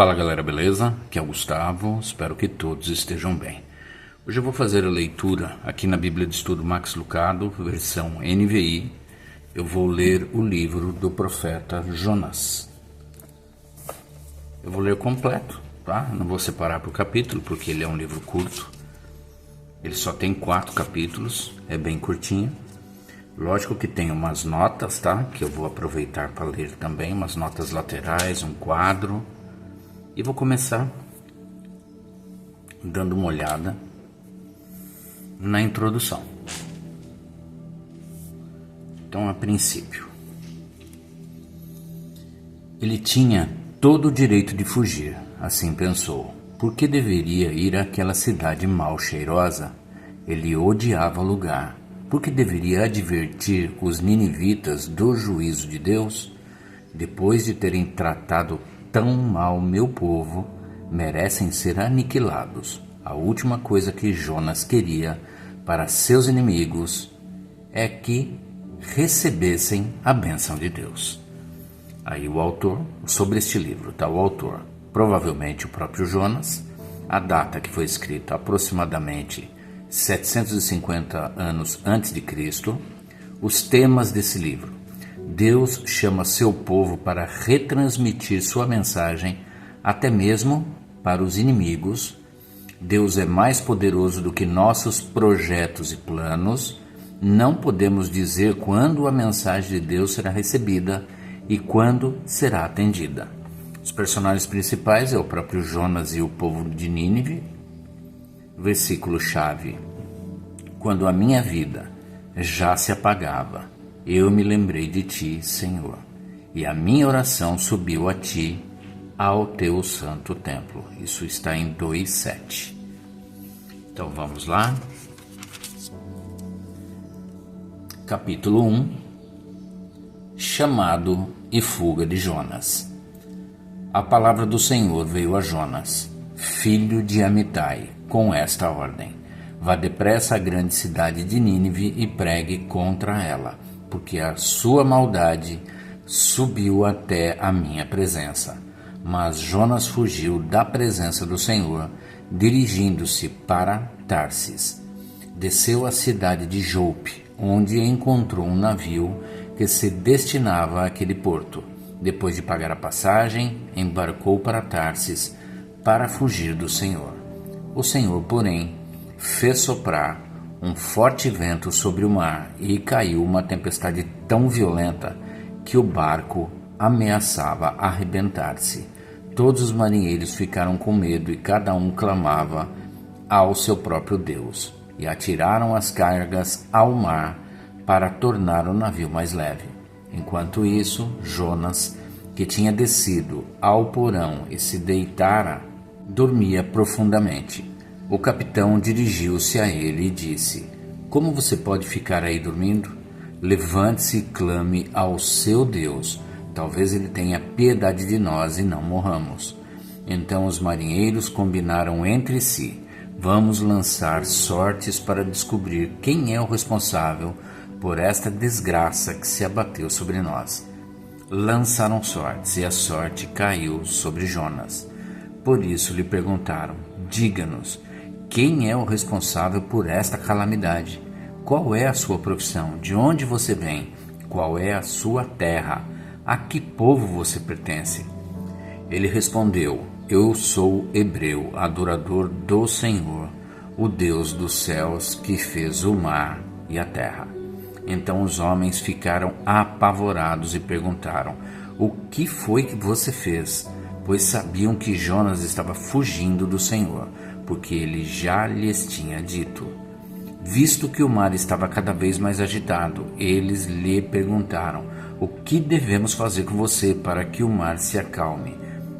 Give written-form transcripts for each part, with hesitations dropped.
Fala galera, beleza? Aqui é o Gustavo, espero que todos estejam bem. Hoje eu vou fazer a leitura aqui na Bíblia de Estudo Max Lucado, versão NVI. Eu vou ler o livro do profeta Jonas. Eu vou ler completo, tá? Não vou separar por capítulo, porque ele é um livro curto. Ele só tem 4 capítulos, é bem curtinho. Lógico que tem umas notas, tá? Que eu vou aproveitar para ler também, umas notas laterais, um quadro. E vou começar dando uma olhada na introdução. Então, a princípio, ele tinha todo o direito de fugir, assim pensou. Por que deveria ir àquela cidade mal cheirosa? Ele odiava o lugar. Por que deveria advertir os ninivitas do juízo de Deus? Depois de terem tratado tão mal meu povo, merecem ser aniquilados. A última coisa que Jonas queria para seus inimigos é que recebessem a bênção de Deus. Aí o autor, sobre este livro está o autor, provavelmente o próprio Jonas, a data que foi escrita aproximadamente 750 anos antes de Cristo, os temas desse livro. Deus chama seu povo para retransmitir sua mensagem até mesmo para os inimigos. Deus é mais poderoso do que nossos projetos e planos. Não podemos dizer quando a mensagem de Deus será recebida e quando será atendida. Os personagens principais é o próprio Jonas e o povo de Nínive. Versículo-chave: quando a minha vida já se apagava, eu me lembrei de ti, Senhor, e a minha oração subiu a ti, ao teu santo templo. Isso está em 2:7. Então vamos lá. Capítulo 1. Chamado e fuga de Jonas. A palavra do Senhor veio a Jonas, filho de Amitai, com esta ordem: vá depressa à grande cidade de Nínive e pregue contra ela, porque a sua maldade subiu até a minha presença. Mas Jonas fugiu da presença do Senhor, dirigindo-se para Tarsis. Desceu à cidade de Jope, onde encontrou um navio que se destinava àquele porto. Depois de pagar a passagem, embarcou para Tarsis para fugir do Senhor. O Senhor, porém, fez soprar um forte vento sobre o mar e caiu uma tempestade tão violenta que o barco ameaçava arrebentar-se. Todos os marinheiros ficaram com medo e cada um clamava ao seu próprio Deus, e atiraram as cargas ao mar para tornar o navio mais leve. Enquanto isso, Jonas, que tinha descido ao porão e se deitara, dormia profundamente. O capitão dirigiu-se a ele e disse: como você pode ficar aí dormindo? Levante-se e clame ao seu Deus. Talvez ele tenha piedade de nós e não morramos. Então os marinheiros combinaram entre si: vamos lançar sortes para descobrir quem é o responsável por esta desgraça que se abateu sobre nós. Lançaram sortes e a sorte caiu sobre Jonas. Por isso lhe perguntaram: diga-nos, quem é o responsável por esta calamidade? Qual é a sua profissão? De onde você vem? Qual é a sua terra? A que povo você pertence? Ele respondeu: eu sou hebreu, adorador do Senhor, o Deus dos céus, que fez o mar e a terra. Então os homens ficaram apavorados e perguntaram: o que foi que você fez? Pois sabiam que Jonas estava fugindo do Senhor, porque ele já lhes tinha dito. Visto que o mar estava cada vez mais agitado, eles lhe perguntaram: o que devemos fazer com você para que o mar se acalme?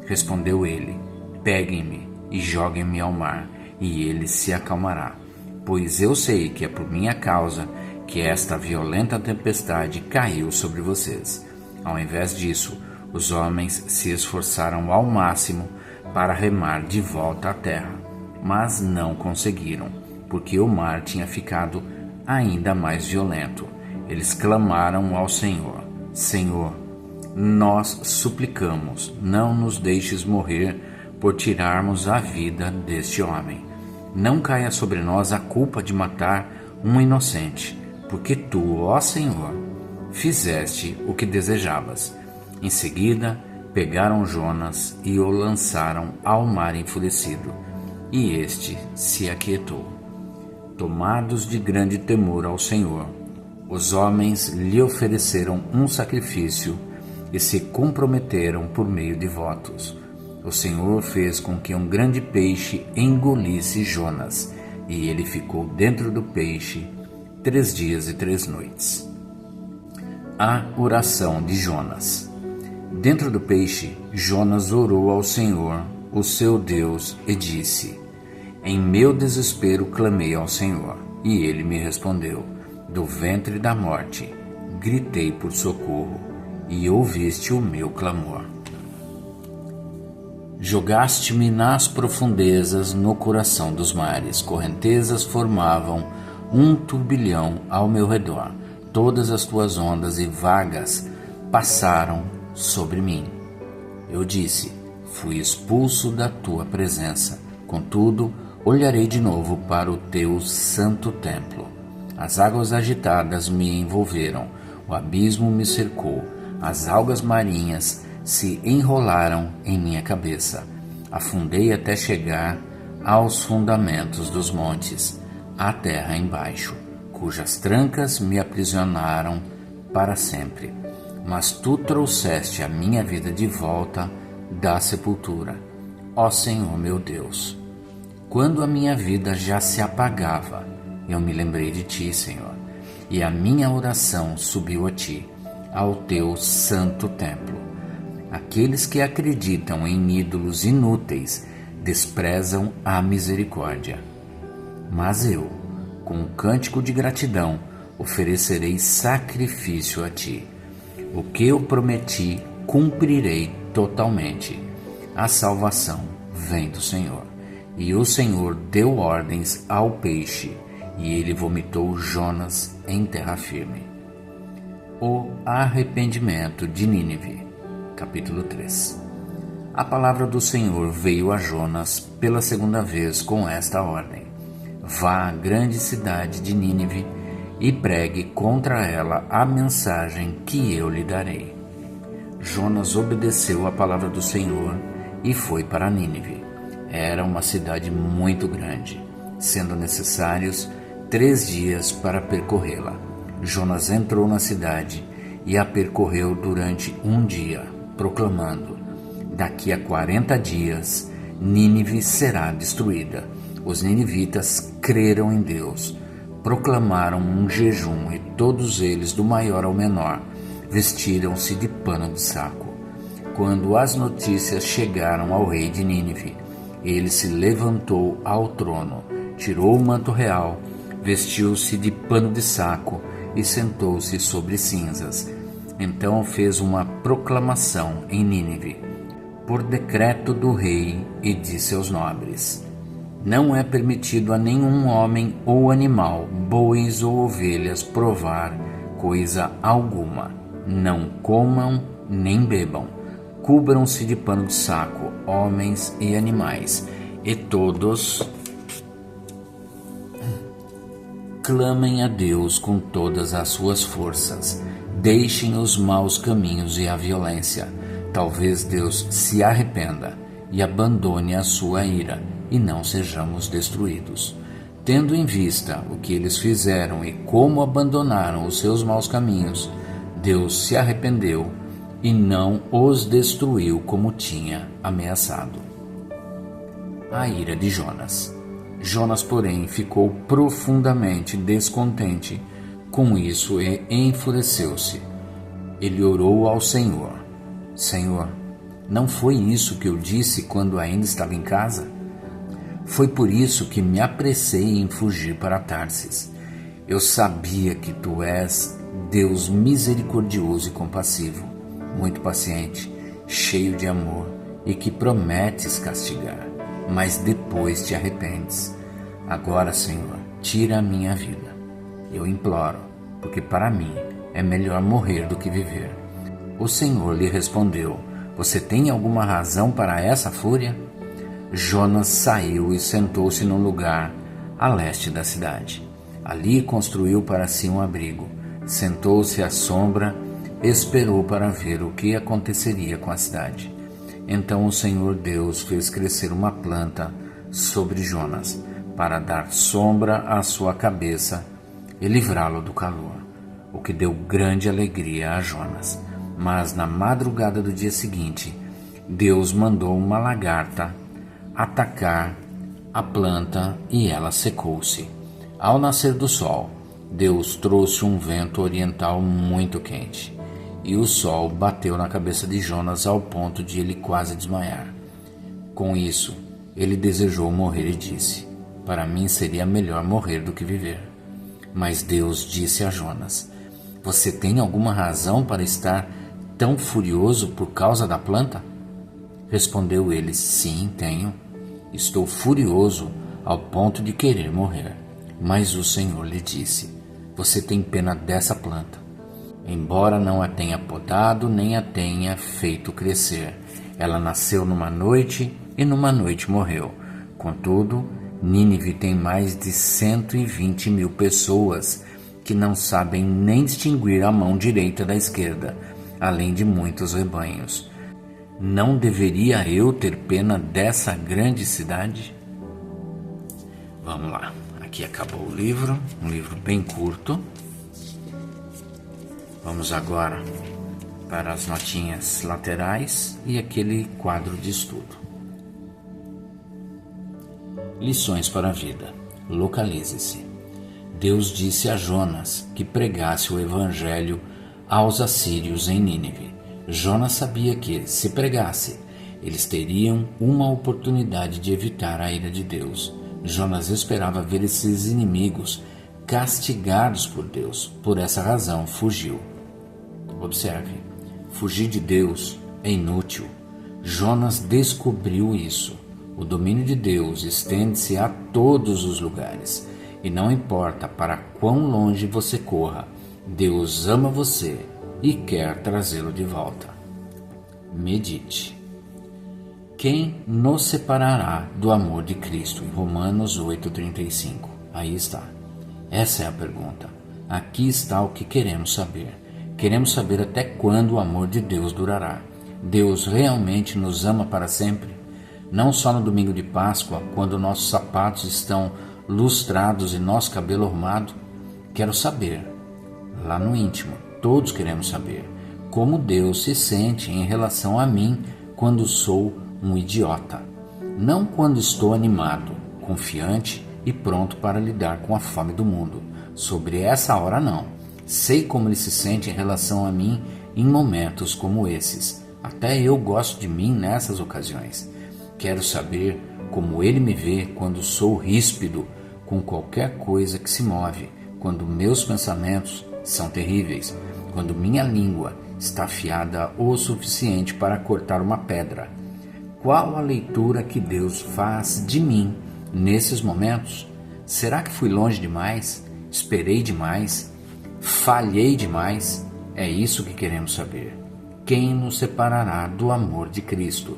Respondeu ele: peguem-me e joguem-me ao mar, e ele se acalmará. Pois eu sei que é por minha causa que esta violenta tempestade caiu sobre vocês. Ao invés disso, os homens se esforçaram ao máximo para remar de volta à terra, mas não conseguiram, porque o mar tinha ficado ainda mais violento. Eles clamaram ao Senhor: Senhor, nós suplicamos, não nos deixes morrer por tirarmos a vida deste homem. Não caia sobre nós a culpa de matar um inocente, porque tu, ó Senhor, fizeste o que desejavas. Em seguida, pegaram Jonas e o lançaram ao mar enfurecido, e este se aquietou. Tomados de grande temor ao Senhor, os homens lhe ofereceram um sacrifício e se comprometeram por meio de votos. O Senhor fez com que um grande peixe engolisse Jonas, e ele ficou dentro do peixe 3 dias e 3 noites. A oração de Jonas. Dentro do peixe, Jonas orou ao Senhor, o seu Deus, e disse: Em meu desespero clamei ao Senhor, e ele me respondeu. Do ventre da morte gritei por socorro, e ouviste o meu clamor. Jogaste-me nas profundezas, no coração dos mares. Correntezas formavam um turbilhão ao meu redor. Todas as tuas ondas e vagas passaram sobre mim. Eu disse: fui expulso da tua presença. Contudo, olharei de novo para o teu santo templo. As águas agitadas me envolveram, o abismo me cercou, as algas marinhas se enrolaram em minha cabeça. Afundei até chegar aos fundamentos dos montes, à terra embaixo, cujas trancas me aprisionaram para sempre. Mas tu trouxeste a minha vida de volta da sepultura, ó Senhor meu Deus. Quando a minha vida já se apagava, eu me lembrei de ti, Senhor, e a minha oração subiu a ti, ao teu santo templo. Aqueles que acreditam em ídolos inúteis desprezam a misericórdia. Mas eu, com um cântico de gratidão, oferecerei sacrifício a ti. O que eu prometi, cumprirei totalmente. A salvação vem do Senhor. E o Senhor deu ordens ao peixe, e ele vomitou Jonas em terra firme. O arrependimento de Nínive. Capítulo 3. A palavra do Senhor veio a Jonas pela segunda vez com esta ordem: Vá à grande cidade de Nínive e pregue contra ela a mensagem que eu lhe darei. Jonas obedeceu à palavra do Senhor e foi para Nínive. Era uma cidade muito grande, sendo necessários 3 dias para percorrê-la. Jonas entrou na cidade e a percorreu durante 1 dia, proclamando: Daqui a 40 dias, Nínive será destruída. Os ninivitas creram em Deus, proclamaram um jejum e todos eles, do maior ao menor, vestiram-se de pano de saco. Quando as notícias chegaram ao rei de Nínive, ele se levantou ao trono, tirou o manto real, vestiu-se de pano de saco e sentou-se sobre cinzas. Então fez uma proclamação em Nínive, por decreto do rei e de seus nobres: Não é permitido a nenhum homem ou animal, bois ou ovelhas, provar coisa alguma. Não comam nem bebam. Cubram-se de pano de saco, homens e animais, e todos clamem a Deus com todas as suas forças. Deixem os maus caminhos e a violência. Talvez Deus se arrependa e abandone a sua ira, e não sejamos destruídos. Tendo em vista o que eles fizeram e como abandonaram os seus maus caminhos, Deus se arrependeu e não os destruiu como tinha ameaçado. A ira de Jonas. Jonas, porém, ficou profundamente descontente com isso e enfureceu-se. Ele orou ao Senhor: Senhor, não foi isso que eu disse quando ainda estava em casa? Foi por isso que me apressei em fugir para Tarsis. Eu sabia que tu és Deus misericordioso e compassivo, muito paciente, cheio de amor e que prometes castigar, mas depois te arrependes. Agora, Senhor, tira a minha vida. Eu imploro, porque para mim é melhor morrer do que viver. O Senhor lhe respondeu: Você tem alguma razão para essa fúria? Jonas saiu e sentou-se num lugar a leste da cidade. Ali construiu para si um abrigo, sentou-se à sombra, esperou para ver o que aconteceria com a cidade. Então o Senhor Deus fez crescer uma planta sobre Jonas, para dar sombra à sua cabeça e livrá-lo do calor, o que deu grande alegria a Jonas. Mas na madrugada do dia seguinte, Deus mandou uma lagarta atacar a planta e ela secou-se. Ao nascer do sol, Deus trouxe um vento oriental muito quente, e o sol bateu na cabeça de Jonas ao ponto de ele quase desmaiar. Com isso, ele desejou morrer e disse: Para mim seria melhor morrer do que viver. Mas Deus disse a Jonas: Você tem alguma razão para estar tão furioso por causa da planta? Respondeu ele: Sim, tenho. Estou furioso ao ponto de querer morrer. Mas o Senhor lhe disse: Você tem pena dessa planta. Embora não a tenha podado nem a tenha feito crescer, ela nasceu numa noite e numa noite morreu. Contudo, Nínive tem mais de 120 mil pessoas que não sabem nem distinguir a mão direita da esquerda, além de muitos rebanhos. Não deveria eu ter pena dessa grande cidade? Vamos lá, aqui acabou o livro, um livro bem curto. Vamos agora para as notinhas laterais e aquele quadro de estudo. Lições para a vida. Localize-se. Deus disse a Jonas que pregasse o evangelho aos assírios em Nínive. Jonas sabia que, se pregasse, eles teriam uma oportunidade de evitar a ira de Deus. Jonas esperava ver esses inimigos castigados por Deus. Por essa razão, fugiu. Observe, fugir de Deus é inútil. Jonas descobriu isso. O domínio de Deus estende-se a todos os lugares, e não importa para quão longe você corra, Deus ama você e quer trazê-lo de volta. Medite. Quem nos separará do amor de Cristo? Em Romanos 8,35. Aí está. Essa é a pergunta. Aqui está o que queremos saber. Queremos saber até quando o amor de Deus durará. Deus realmente nos ama para sempre? Não só no domingo de Páscoa, quando nossos sapatos estão lustrados e nosso cabelo arrumado? Quero saber, lá no íntimo, todos queremos saber, como Deus se sente em relação a mim quando sou um idiota. Não quando estou animado, confiante e pronto para lidar com a fome do mundo. Sobre essa hora não. Sei como ele se sente em relação a mim em momentos como esses. Até eu gosto de mim nessas ocasiões. Quero saber como ele me vê quando sou ríspido com qualquer coisa que se move, quando meus pensamentos são terríveis, quando minha língua está afiada o suficiente para cortar uma pedra. Qual a leitura que Deus faz de mim nesses momentos? Será que fui longe demais? Esperei demais? Falhei demais? É isso que queremos saber. Quem nos separará do amor de Cristo?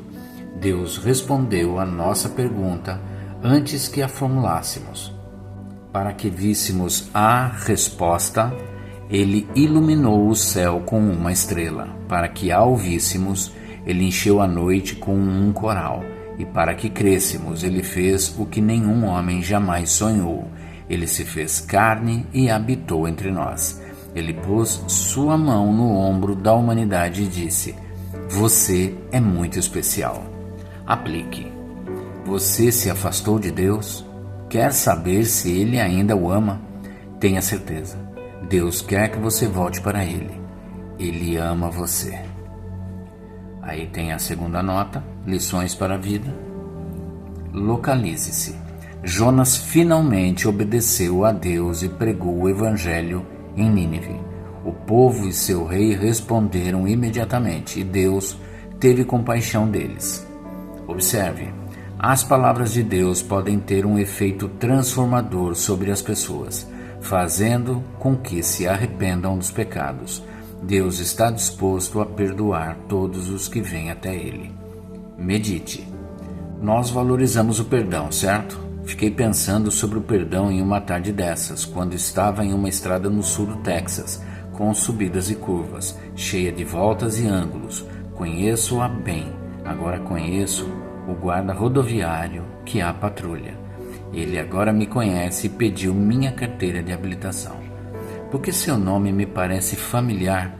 Deus respondeu a nossa pergunta antes que a formulássemos. Para que víssemos a resposta, ele iluminou o céu com uma estrela. Para que a ouvíssemos, ele encheu a noite com um coral. E para que crêssemos, ele fez o que nenhum homem jamais sonhou. Ele se fez carne e habitou entre nós. Ele pôs sua mão no ombro da humanidade e disse: Você é muito especial. Aplique. Você se afastou de Deus? Quer saber se Ele ainda o ama? Tenha certeza. Deus quer que você volte para Ele. Ele ama você. Aí tem a segunda nota, lições para a vida. Localize-se. Jonas finalmente obedeceu a Deus e pregou o evangelho em Nínive. O povo e seu rei responderam imediatamente, e Deus teve compaixão deles. Observe, as palavras de Deus podem ter um efeito transformador sobre as pessoas, fazendo com que se arrependam dos pecados. Deus está disposto a perdoar todos os que vêm até Ele. Medite. Nós valorizamos o perdão, certo? Fiquei pensando sobre o perdão em uma tarde dessas, quando estava em uma estrada no sul do Texas, com subidas e curvas, cheia de voltas e ângulos. Conheço-a bem. Agora conheço o guarda rodoviário que a patrulha. Ele agora me conhece e pediu minha carteira de habilitação. Porque seu nome me parece familiar.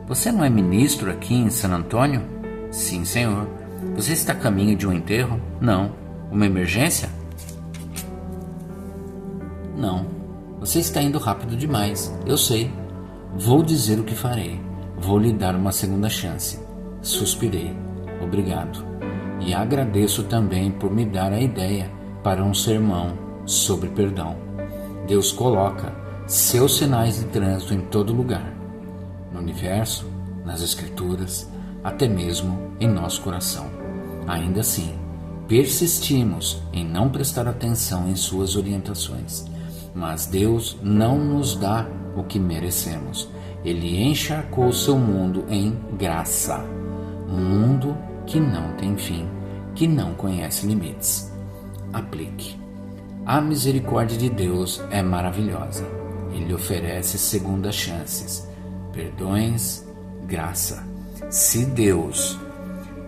Você não é ministro aqui em San Antônio? Sim, senhor. Você está a caminho de um enterro? Não. Uma emergência? Não. Você está indo rápido demais. Eu sei. Vou dizer o que farei. Vou lhe dar uma segunda chance. Suspirei. Obrigado. E agradeço também por me dar a ideia para um sermão sobre perdão. Deus coloca seus sinais de trânsito em todo lugar. No universo, nas escrituras, até mesmo em nosso coração. Ainda assim, persistimos em não prestar atenção em suas orientações. Mas Deus não nos dá o que merecemos. Ele encharcou seu mundo em graça. Um mundo que não tem fim, que não conhece limites. Aplique. A misericórdia de Deus é maravilhosa. Ele oferece segundas chances, perdões, graça. Se Deus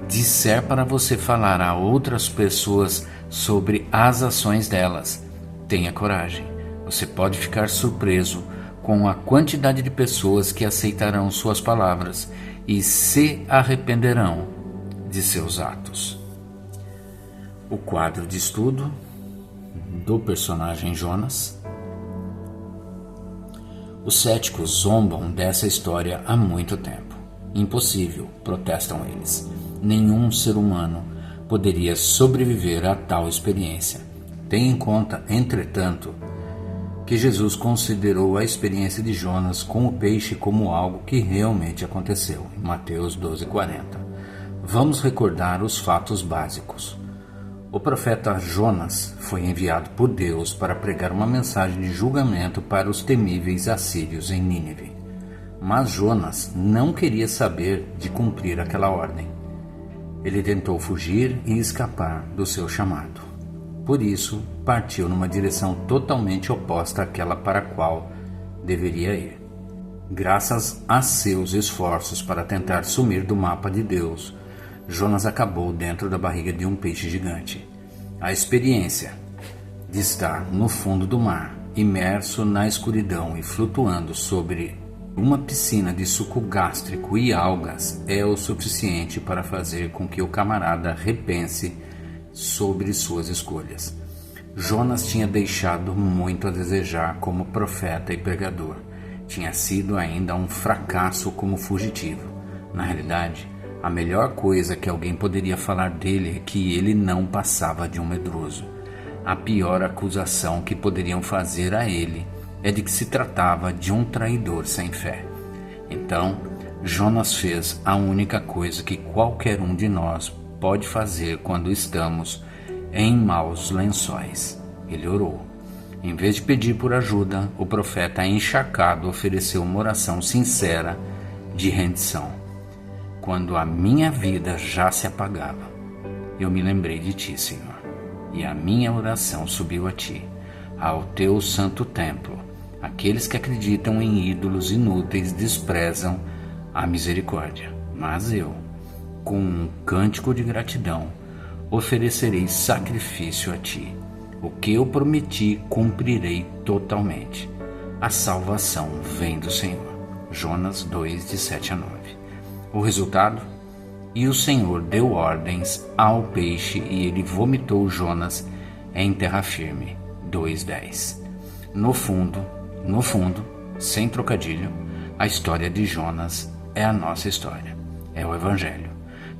disser para você falar a outras pessoas sobre as ações delas, tenha coragem. Você pode ficar surpreso com a quantidade de pessoas que aceitarão suas palavras e se arrependerão de seus atos. O quadro de estudo do personagem Jonas. Os céticos zombam dessa história há muito tempo. Impossível, protestam eles. Nenhum ser humano poderia sobreviver a tal experiência. Tenha em conta, entretanto, que Jesus considerou a experiência de Jonas com o peixe como algo que realmente aconteceu, em Mateus 12:40. Vamos recordar os fatos básicos. O profeta Jonas foi enviado por Deus para pregar uma mensagem de julgamento para os temíveis assírios em Nínive. Mas Jonas não queria saber de cumprir aquela ordem. Ele tentou fugir e escapar do seu chamado. Por isso, partiu numa direção totalmente oposta àquela para a qual deveria ir. Graças a seus esforços para tentar sumir do mapa de Deus, Jonas acabou dentro da barriga de um peixe gigante. A experiência de estar no fundo do mar, imerso na escuridão e flutuando sobre uma piscina de suco gástrico e algas, é o suficiente para fazer com que o camarada repense sobre suas escolhas. Jonas tinha deixado muito a desejar como profeta e pregador. Tinha sido ainda um fracasso como fugitivo. Na realidade, a melhor coisa que alguém poderia falar dele é que ele não passava de um medroso. A pior acusação que poderiam fazer a ele é de que se tratava de um traidor sem fé. Então, Jonas fez a única coisa que qualquer um de nós pode fazer quando estamos em maus lençóis. Ele orou. Em vez de pedir por ajuda, o profeta encharcado ofereceu uma oração sincera de rendição. Quando a minha vida já se apagava, eu me lembrei de ti, Senhor, e a minha oração subiu a ti, ao teu santo templo. Aqueles que acreditam em ídolos inúteis desprezam a misericórdia, mas eu, com um cântico de gratidão, oferecerei sacrifício a ti. O que eu prometi, cumprirei totalmente. A salvação vem do Senhor. Jonas 2, de 7-9. O resultado? E o Senhor deu ordens ao peixe e ele vomitou Jonas em terra firme. 2:10. No fundo, sem trocadilho, a história de Jonas é a nossa história. É o Evangelho.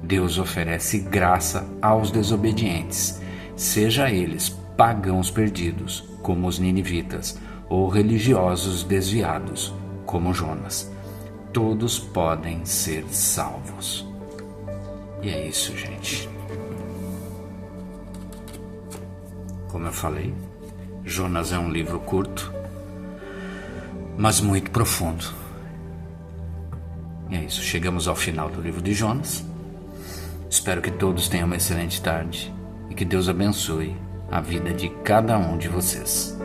Deus oferece graça aos desobedientes, seja eles pagãos perdidos, como os ninivitas, ou religiosos desviados, como Jonas. Todos podem ser salvos. E é isso, gente. Como eu falei, Jonas é um livro curto, mas muito profundo. E é isso, chegamos ao final do livro de Jonas. Espero que todos tenham uma excelente tarde e que Deus abençoe a vida de cada um de vocês.